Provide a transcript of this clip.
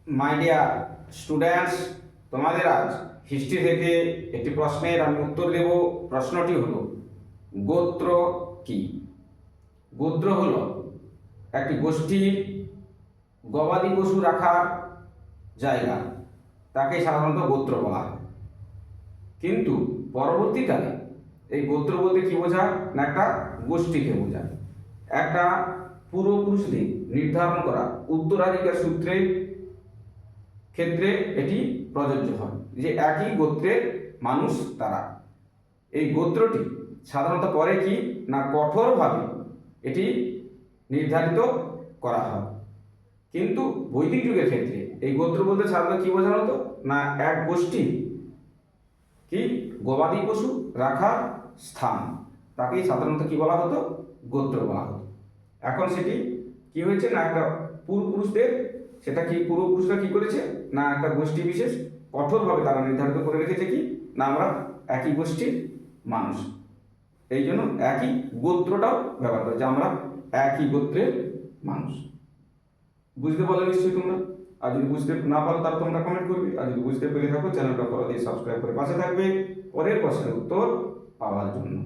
My dear students, তোমাদের আজ history থেকে একটি প্রশ্নের আমি উত্তর দেব। প্রশ্নটি হলো, গোত্র কি? গোত্র হলো একটি গোষ্ঠীর গবাদি পশু রাখার জায়গা, তাকে সাধারণত গোত্র বলা হয়। কিন্তু পরবর্তীকালে এই গোত্র বলতে কি বোঝায় না, একটা গোষ্ঠীকে বোঝায়। একটা পূর্বপুরুষদের নির্ধারণ করা উত্তরাধিকার সূত্রে ক্ষেত্রে এটি প্রযোজ্য হয় যে একই গোত্রের মানুষ তারা। এই গোত্রটি সাধারণত পরে কি না কঠোরভাবে এটি নির্ধারিত করা হয়। কিন্তু বৈদিক যুগের ক্ষেত্রে এই গোত্র বলতে সাধারণত কি বোঝানো হতো না, এক গোষ্ঠী কি গবাদি পশু রাখার স্থান, তাকেই সাধারণত কি বলা হতো, গোত্র বলা হতো। এখন সেটি কি হয়েছে না, একটা পূর্বপুরুষদের, সেটা কি পূর্বপুরুষরা কি করেছে না, একটা গোষ্ঠী বিশেষ কঠোরভাবে তারা নির্ধারিত করে রেখেছে কি না, আমরা একই গোষ্ঠীর মানুষ। এই জন্য একই গোত্রটাও ব্যবহার করে যে আমরা একই গোত্রের মানুষ। বুঝতে পারলে নিশ্চয়ই তোমরা। আর যদি বুঝতে না পারো তাহলে তোমরা কমেন্ট করবে, আর যদি বুঝতে পেরে থাকো চ্যানেলটা ফলো দিয়ে সাবস্ক্রাইব করে পাশে থাকবে পরের প্রশ্নের উত্তর পাওয়ার জন্য।